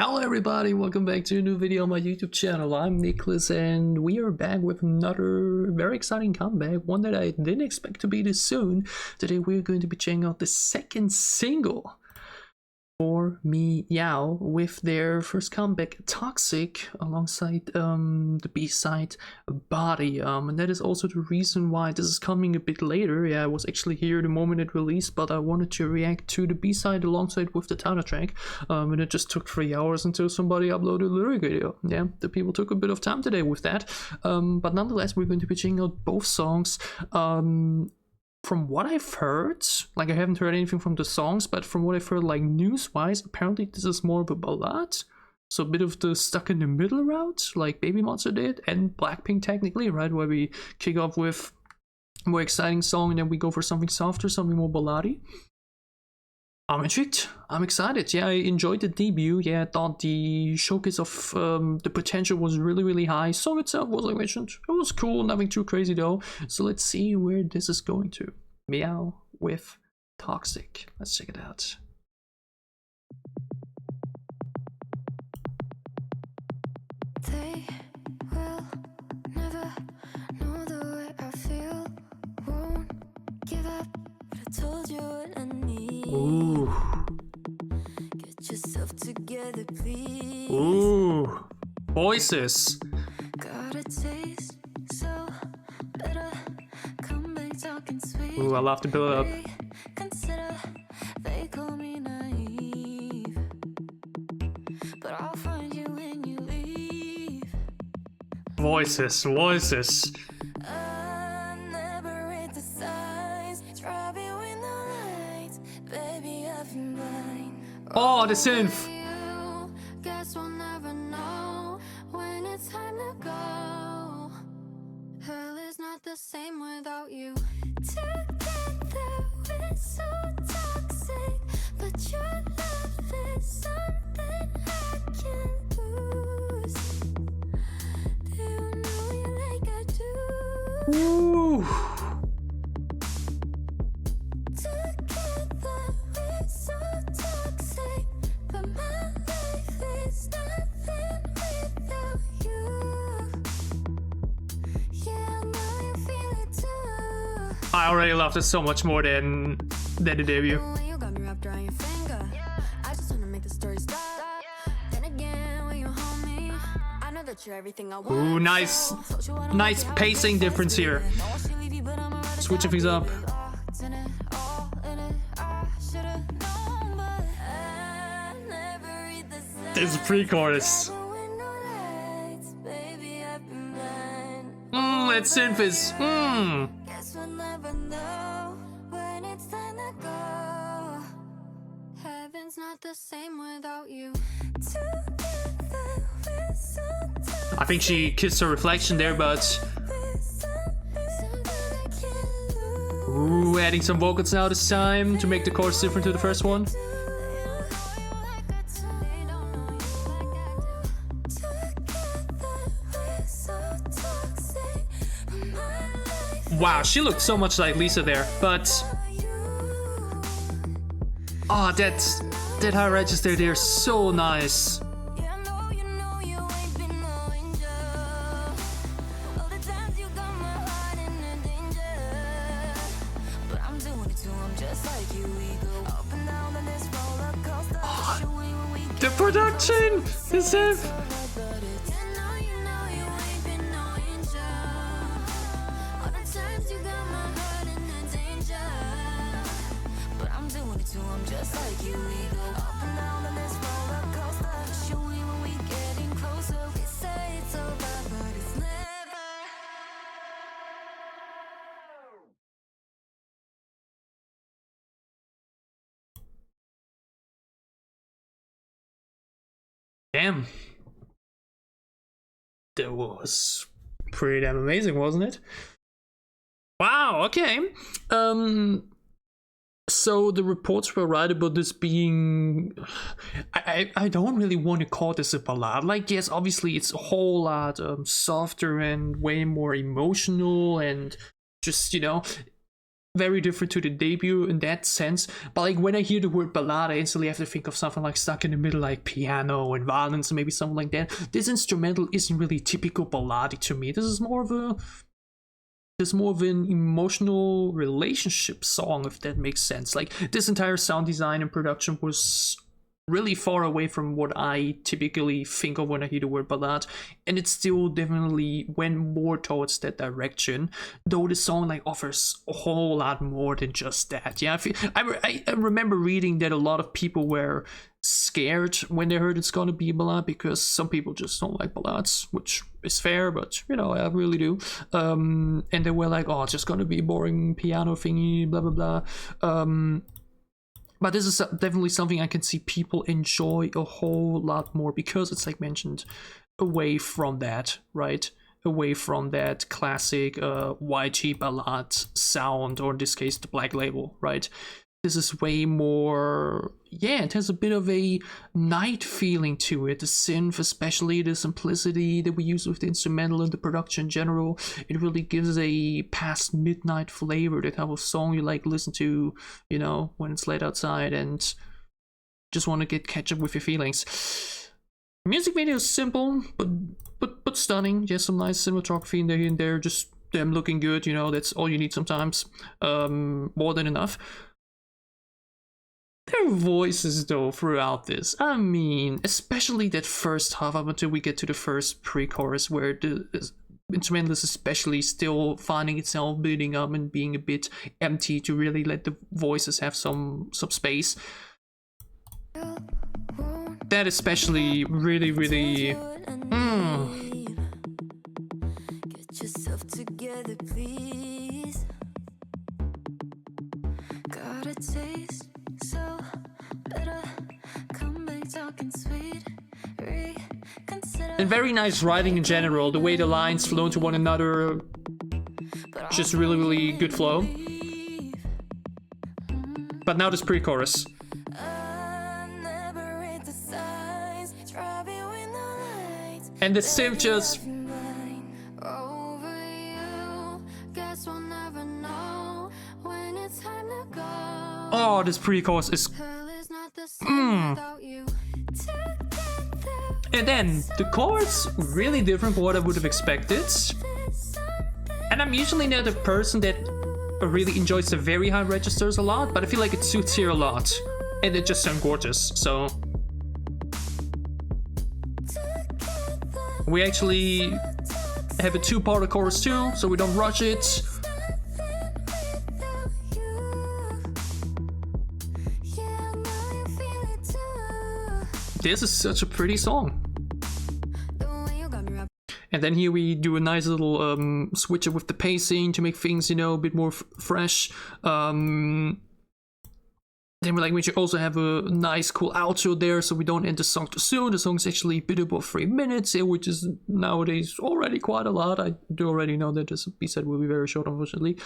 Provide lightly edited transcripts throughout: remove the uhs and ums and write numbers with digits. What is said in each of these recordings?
Hello everybody, welcome back to a new video on my YouTube channel. I'm Nicholas and we are back with another very exciting comeback, one that I didn't expect to be this soon. Today we're going to be checking out the second single for MEOVV with their first comeback, Toxic, alongside the B-side Body. And that is also the reason why this is coming a bit later. Yeah, I was actually here the moment it released, but I wanted to react to the B-side alongside with the title track. And it just took 3 hours until somebody uploaded a lyric video. Yeah, the people took a bit of time today with that. But nonetheless, we're going to be checking out both songs. From what I've heard, like I haven't heard anything from the songs, but from what I've heard, like news-wise, apparently this is more of a ballad. So a bit of the stuck in the middle route, like Baby Monster did, and Blackpink technically, right? Where we kick off with a more exciting song and then we go for something softer, something more ballady. I'm intrigued. I'm excited. Yeah, I enjoyed the debut. Yeah, I thought the showcase of the potential was really high. Song itself was, like I mentioned, it was cool. Nothing too crazy though. So let's see where this is going to. MEOVV with Toxic. Let's check it out. They will never know the way I feel. Won't give up, but I told you what I need. Ooh. Get yourself together, please. Ooh. Voices. Got a taste so bitter. Come back talking sweet. Ooh, I love the build up. Consider they call me naive, but I'll find you when you leave. Voices. I never read the signs. Driving with the lights, baby, I've been blind. Oh, the synth. You guess we'll never know when it's time to go. Hell is not the same without you. Together we're so toxic, but your love is something I can't lose. Do you know you like I do? Ooh. Together we're so toxic, but my life is nothing without you. Yeah, I know you feel it too. I already loved it so much more than the debut. When you got me wrapped around your finger, I just wanna make the story stop. Then again, when you hold me, I know that you're everything I want. Ooh, nice pacing difference here. Switching things up. This is pre-chorus. That synth is. Guess we'll never know when it's time to go. Heaven's not the same without you. Together we're so toxic. I think she kissed her reflection there, but ooh, adding some vocals now this time to make the chorus different to the first one. Wow, she looked so much like Lisa there, but oh, that high register there, so nice. The production, the synth. I'm just like you, we go up and down on this roller coaster. Show me when we getting closer. We say it's over, but it's never. Damn. That was pretty damn amazing, wasn't it? Wow, okay. So the reports were right about this being, I don't really want to call this a ballad. Like, yes, obviously it's a whole lot softer and way more emotional and just, you know, very different to the debut in that sense. But like when I hear the word ballad, I instantly have to think of something like Stuck in the Middle, like piano and violins, maybe something like that. This instrumental isn't really typical balladic to me. This is more of an emotional relationship song, if that makes sense. Like this entire sound design and production was really far away from what I typically think of when I hear the word ballad, and it still definitely went more towards that direction, though the song like offers a whole lot more than just that. Yeah, I remember reading that a lot of people were scared when they heard it's gonna be a ballad, because some people just don't like ballads, which is fair, but you know, I really do. And they were like, oh, it's just gonna be a boring piano thingy, blah blah blah. But this is definitely something I can see people enjoy a whole lot more, because it's like mentioned, away from that, right? Away from that classic YG ballad sound, or in this case, the Black Label, right? This is way more, yeah, it has a bit of a night feeling to it. The synth, especially the simplicity that we use with the instrumental and the production in general, it really gives a past midnight flavor, that type of song you like listen to, you know, when it's late outside and just want to catch up with your feelings. Music video is simple, but stunning. Just some nice cinematography in there and there, just them looking good, you know, that's all you need sometimes. More than enough. Their voices though throughout this, I mean, especially that first half up until we get to the first pre-chorus, where the instrumental is especially still finding itself building up and being a bit empty to really let the voices have some space. That especially really Get yourself together, please. Got a taste so bitter. Come back talking sweet. Reconsider. And very nice writing in general, the way the lines flow to one another, just really good flow. But now this pre-chorus. And the synth just... Oh, this pre-chorus is... And then, the chorus, really different from what I would have expected. And I'm usually not a person that really enjoys the very high registers a lot, but I feel like it suits here a lot. And it just sounds gorgeous, so... We actually have a two-part chorus too, so we don't rush it. This is such a pretty song. And then here we do a nice little switch up with the pacing to make things, you know, a bit more fresh. Then we should also have a nice cool outro there, so we don't end the song too soon. The song's actually a bit above 3 minutes, which is nowadays already quite a lot. I do already know that this B-side will be very short, unfortunately.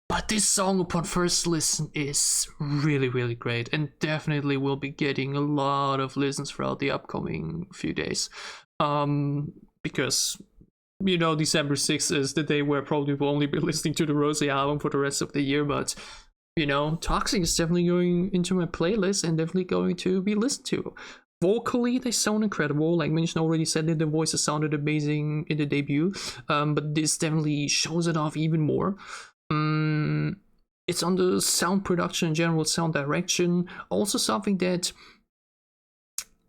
But this song, upon first listen, is really great, and definitely will be getting a lot of listens throughout the upcoming few days. Because, you know, December 6th is the day where I probably will only be listening to the Rose album for the rest of the year, but... You know, Toxic is definitely going into my playlist and definitely going to be listened to. Vocally, they sound incredible. Like Minch already said that the voices sounded amazing in the debut, but this definitely shows it off even more. It's on the sound production in general, sound direction. Also something that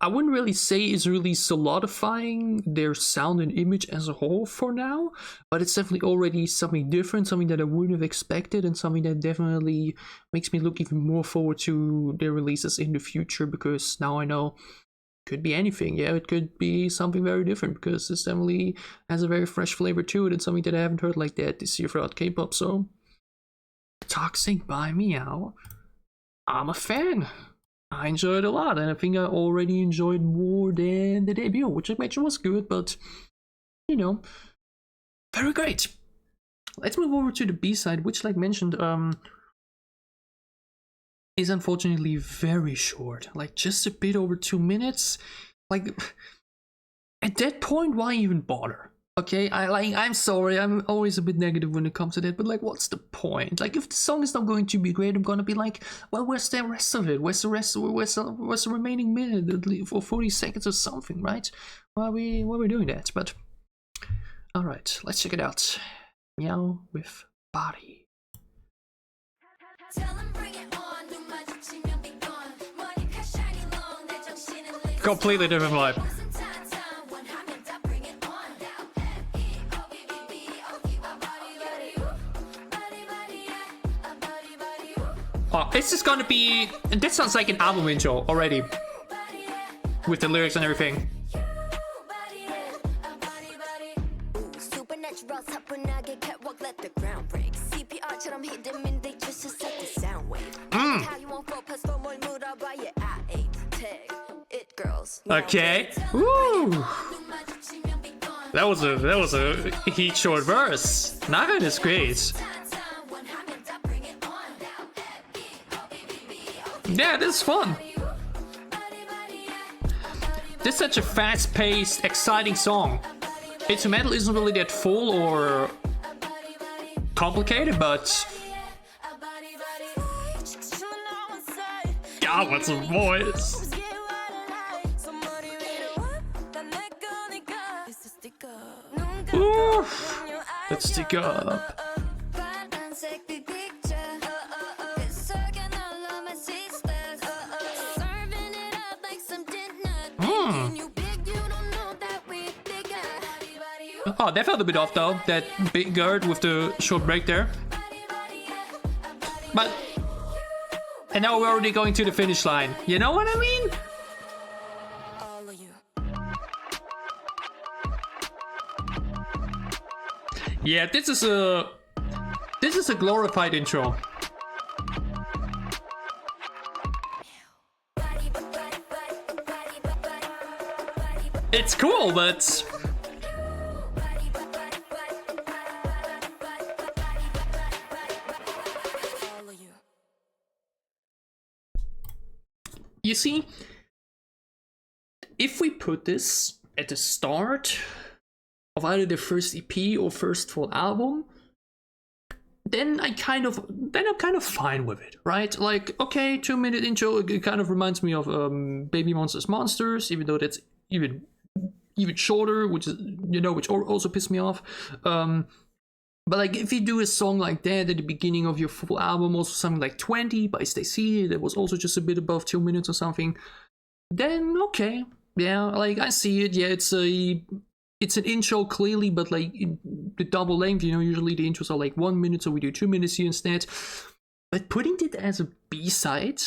I wouldn't really say is really solidifying their sound and image as a whole for now, but it's definitely already something different, something that I wouldn't have expected, and something that definitely makes me look even more forward to their releases in the future, because now I know it could be anything. Yeah, it could be something very different, because this definitely has a very fresh flavor to it, and something that I haven't heard like that this year throughout K-pop. So, Toxic by Meow, I'm a fan. I enjoyed it a lot, and I think I already enjoyed more than the debut, which I mentioned was good, but, you know, very great. Let's move over to the B-side, which, like mentioned, is unfortunately very short. Like, just a bit over 2 minutes. Like, at that point, why even bother? Okay, I'm sorry, I'm always a bit negative when it comes to that, but like, what's the point? Like, if the song is not going to be great, I'm gonna be like, well, where's the rest of it? Where's the remaining minute or 40 seconds or something, right? Why are we doing that? But all right, let's check it out. Meow with body. Completely different vibe. Oh, this is gonna be. That sounds like an album intro already, with the lyrics and everything. Okay. Woo. That was a heat short verse. Naga is great. Yeah, this is fun. This is such a fast-paced, exciting song. Instrumental isn't really that full or complicated, but God, what's a voice? Oof. Let's stick up. Oh, that felt a bit off though, that big gird with the short break there. But, and now we're already going to the finish line. You know what I mean? Yeah, this is a glorified intro. It's cool, but you see, if we put this at the start of either the first EP or first full album, then I'm kind of fine with it, right? Like, okay, 2-minute intro, it kind of reminds me of Baby Monsters Monsters, even though that's even shorter, which also pissed me off. But like, if you do a song like that at the beginning of your full album, also something like 20 by Stacy, that was also just a bit above 2 minutes or something, then okay, yeah, like I see it. Yeah, it's an intro clearly, but like the double length, usually the intros are like 1 minute, so we do 2 minutes here instead. But putting it as a B-side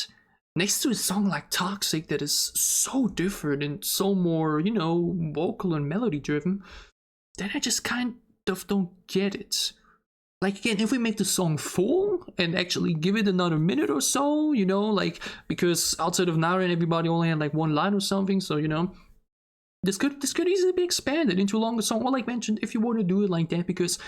next to a song like Toxic that is so different and so more, vocal and melody driven, then I just kind of don't get it. Like, again, if we make the song full and actually give it another minute or so, like, because outside of Nara and everybody only had like one line or something, so this could easily be expanded into a longer song. Well, like mentioned, if you want to do it like that, because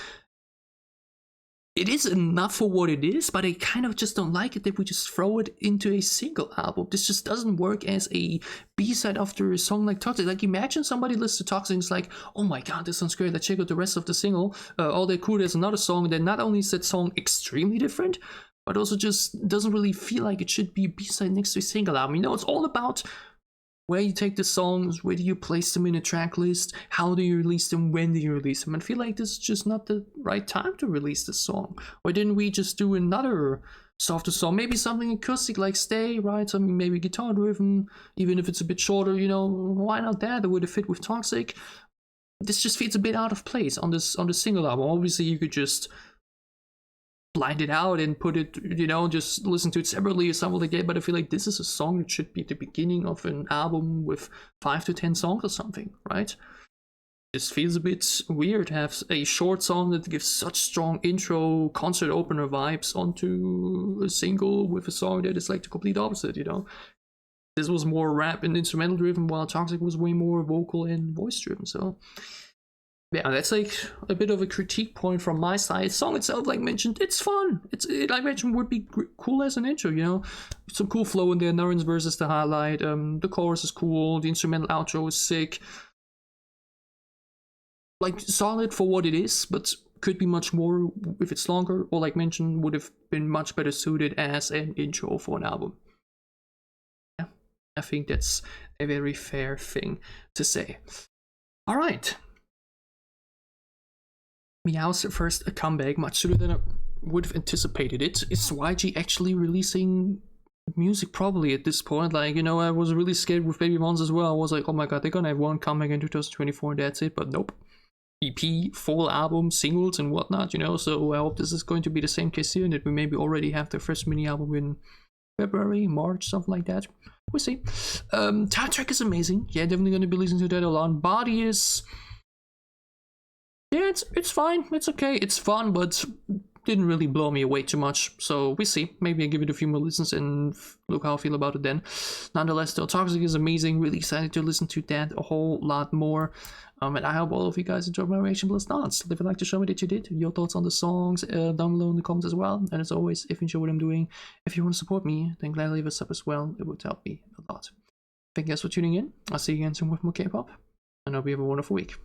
it is enough for what it is, but I kind of just don't like it that we just throw it into a single album. This just doesn't work as a B-side after a song like Toxic. Like, imagine somebody listens to Toxic and is like, oh my god, this sounds great, let's check out the rest of the single. All that cool, there's another song that not only is that song extremely different, but also just doesn't really feel like it should be a B-side next to a single album. It's all about where you take the songs, where do you place them in a track list, how do you release them, when do you release them. And I feel like this is just not the right time to release this song. Why didn't we just do another softer song, maybe something acoustic like Stay, right? Something maybe guitar driven, even if it's a bit shorter, why not that? It would have fit with Toxic. This just feels a bit out of place on the single album. Obviously you could just blind it out and put it, just listen to it separately or something like that, but I feel like this is a song that should be at the beginning of an album with 5 to 10 songs or something, right? This feels a bit weird to have a short song that gives such strong intro, concert opener vibes onto a single with a song that is like the complete opposite, This was more rap and instrumental driven, while Toxic was way more vocal and voice driven, so yeah, that's like a bit of a critique point from my side. The song itself, like mentioned, it's fun. Like mentioned, would be cool as an intro, Some cool flow in there. Naren's verse is the highlight. The chorus is cool. The instrumental outro is sick. like solid for what it is, but could be much more if it's longer, or like mentioned, would have been much better suited as an intro for an album. Yeah, I think that's a very fair thing to say. All right. Meow's first comeback, much sooner than I would have anticipated it. Is YG actually releasing music probably at this point? Like, you know, I was really scared with Baby Monster as well. I was like, oh my god, they're gonna have one comeback in 2024 and that's it, but nope. EP, full album, singles and whatnot, you know, so I hope this is going to be the same case here and that we maybe already have the first mini album in February, March, something like that. We'll see. Title track is amazing. Yeah, definitely gonna be listening to that a lot. Body is... yeah, it's fine. It's okay. It's fun, but didn't really blow me away too much. So we see. Maybe I give it a few more listens and look how I feel about it then. Nonetheless, still, Toxic is amazing. Really excited to listen to that a whole lot more. And I hope all of you guys enjoyed my reaction plus thoughts. If you'd like to show me that you did, your thoughts on the songs down below in the comments as well. And as always, if you enjoy what I'm doing, if you want to support me, then gladly leave a sub as well. It would help me a lot. Thank you guys for tuning in. I'll see you again soon with more K-pop. And I hope you have a wonderful week.